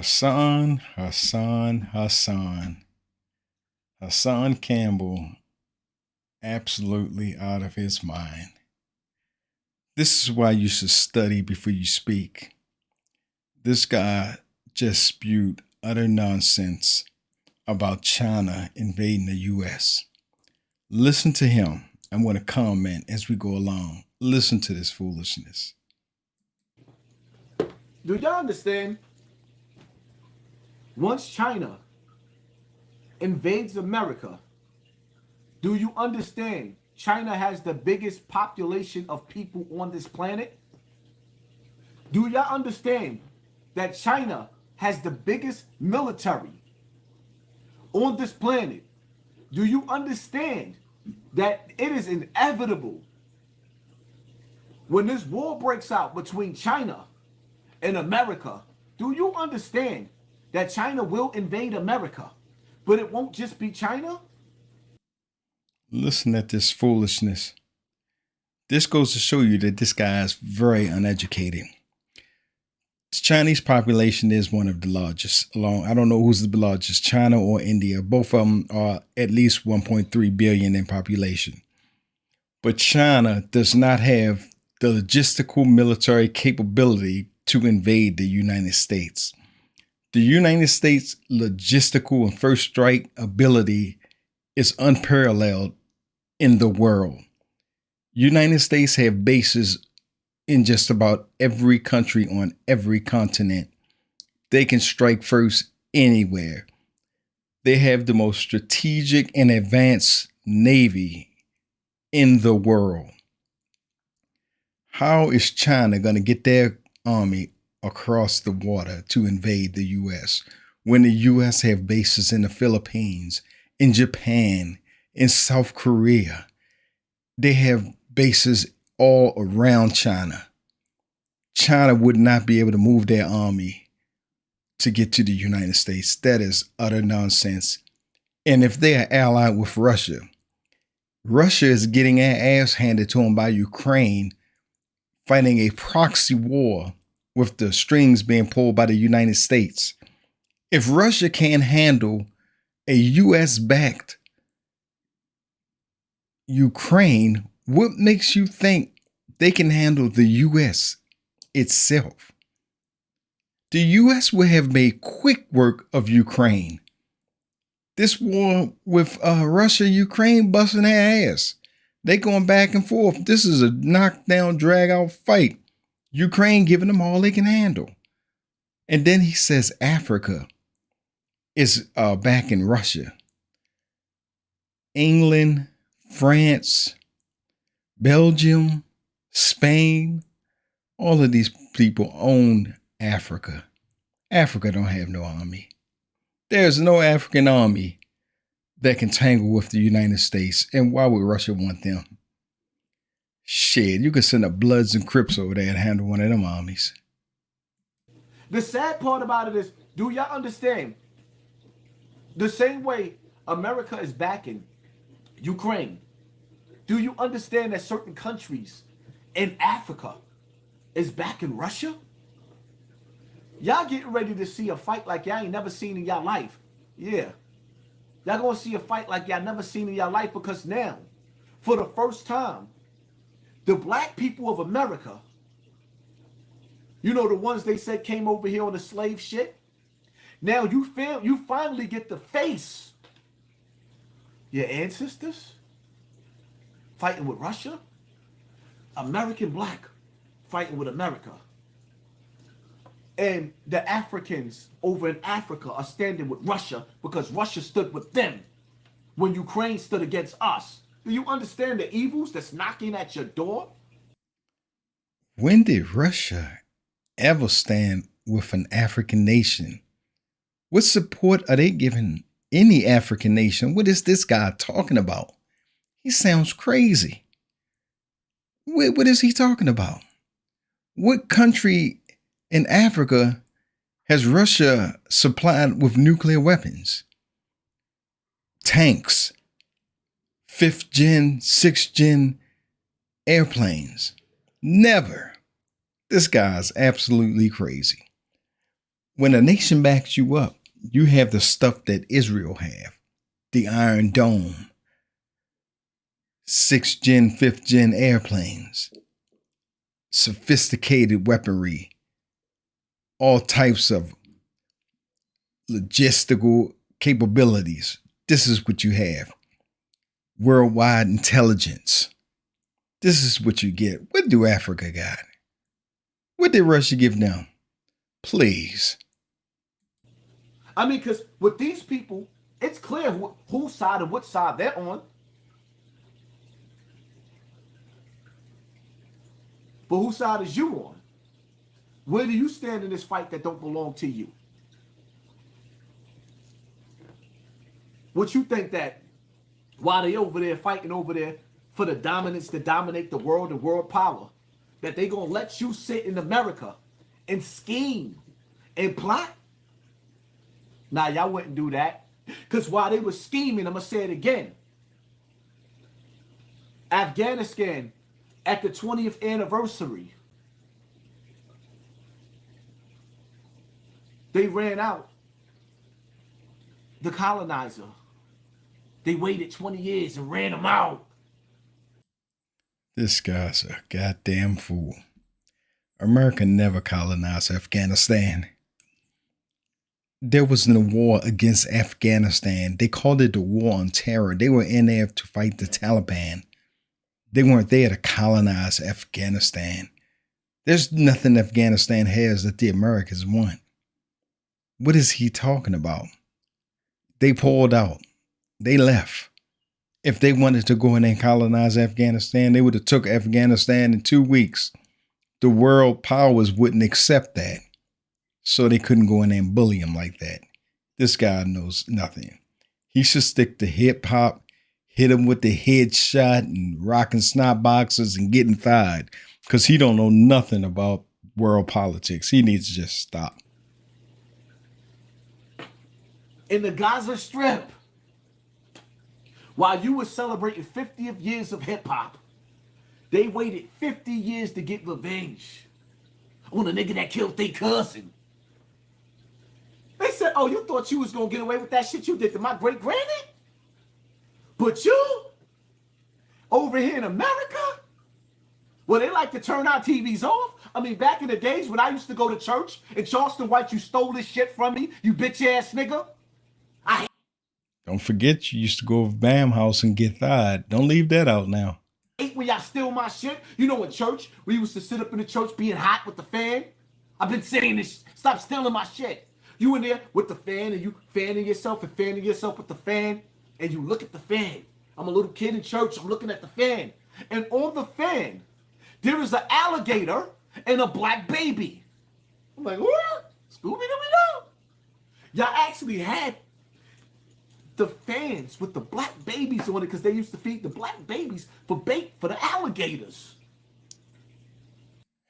Hassan. Hassan Campbell, absolutely out of his mind. This is why you should study before you speak. This guy just spewed utter nonsense about China invading the US. Listen to him. I'm going to comment as we go along. Listen to this foolishness. Do y'all understand? Once China invades America, do you understand China has the biggest population of people on this planet? Do y'all understand that China has the biggest military on this planet? Do you understand that it is inevitable when this war breaks out between China and America? Do you understand that China will invade America, but it won't just be China? Listen at this foolishness. This goes to show you that this guy is very uneducated. The Chinese population is one of the largest. Along, I don't know who's the largest, China or India. Both of them are at least 1.3 billion in population. But China does not have the logistical military capability to invade the United States. The United States logistical and first strike ability is unparalleled in the world. United States have bases in just about every country on every continent. They can strike first anywhere. They have the most strategic and advanced navy in the world. How is China going to get their army across the water to invade the U.S. when the U.S. have bases in the Philippines, in Japan, in South Korea? They have bases all around China. China would not be able to move their army to get to the United States. That is utter nonsense. And if they are allied with Russia, Russia is getting their ass handed to them by Ukraine, fighting a proxy war with the strings being pulled by the United States. If Russia can't handle a U.S.-backed Ukraine, what makes you think they can handle the U.S. itself? The U.S. would have made quick work of Ukraine. This war with Russia, Ukraine busting their ass. They going back and forth. This is a knockdown, drag-out fight. Ukraine giving them all they can handle. And then he says Africa is back in Russia. England, France, Belgium, Spain, all of these people own Africa. Africa don't have no army. There's no African army that can tangle with the United States. And why would Russia want them? Shit, you could send up Bloods and Crips over there and handle one of them armies. The sad part about it is, do y'all understand? The same way America is backing Ukraine, do you understand that certain countries in Africa is backing Russia? Y'all getting ready to see a fight like y'all ain't never seen in y'all life. Yeah. Y'all gonna see a fight like y'all never seen in y'all life, because now, for the first time, the black people of America, you know, the ones they said came over here on the slave shit, now you finally get to face your ancestors fighting with Russia, American black fighting with America. And the Africans over in Africa are standing with Russia because Russia stood with them when Ukraine stood against us. Do you understand the evils that's knocking at your door? When did Russia ever stand with an African nation? What support are they giving any African nation? What is this guy talking about? He sounds crazy. What is he talking about? What country in Africa has Russia supplied with nuclear weapons? Tanks, 5th gen, 6th gen airplanes. Never. This guy's absolutely crazy. When a nation backs you up, you have the stuff that Israel have. The Iron Dome, 6th gen, 5th gen airplanes, sophisticated weaponry, all types of logistical capabilities. This is what you have. Worldwide intelligence. This is what you get. What do Africa got? What did Russia give them? Please. I mean, because with these people, it's clear whose side and what side they're on. But whose side is you on? Where do you stand in this fight that don't belong to you? What you think that while they over there fighting over there for the dominance to dominate the world and world power, that they gonna let you sit in America and scheme and plot? Nah, y'all wouldn't do that. Because while they were scheming, I'm gonna say it again. Afghanistan, at the 20th anniversary, they ran out the colonizer. They waited 20 years and ran them out. This guy's a goddamn fool. America never colonized Afghanistan. There was no war against Afghanistan. They called it the War on Terror. They were in there to fight the Taliban. They weren't there to colonize Afghanistan. There's nothing Afghanistan has that the Americans want. What is he talking about? They pulled out. They left. If they wanted to go in and colonize Afghanistan, they would have took Afghanistan in 2 weeks. The world powers wouldn't accept that. So they couldn't go in there and bully him like that. This guy knows nothing. He should stick to hip hop, hit him with the headshot and rocking snot boxes and getting fired. Because he don't know nothing about world politics. He needs to just stop. In the Gaza Strip, while you were celebrating 50th years of hip hop, they waited 50 years to get revenge on the nigga that killed their cousin. They said, oh, you thought you was going to get away with that shit you did to my great granny? But you, over here in America, where they like to turn our TVs off. I mean, back in the days when I used to go to church and Charleston White, you stole this shit from me, you bitch ass nigga. Don't forget you used to go over Bam House and get thawed. Don't leave that out now. Hate when y'all steal my shit. You know, in church, we used to sit up in the church being hot with the fan. I've been saying this. Stop stealing my shit. You in there with the fan and you fanning yourself with the fan, and you look at the fan. I'm a little kid in church. I'm looking at the fan, and on the fan, there is an alligator and a black baby. I'm like, what? Scooby-Dooby-Doo. Y'all actually had the fans with the black babies on it because they used to feed the black babies for bait for the alligators.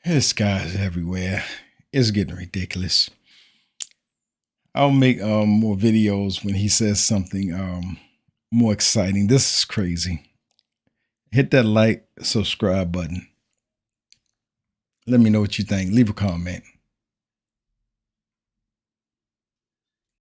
This guy's everywhere. It's getting ridiculous. I'll make more videos when he says something more exciting. This is crazy. Hit that like, subscribe button. Let me know what you think. Leave a comment.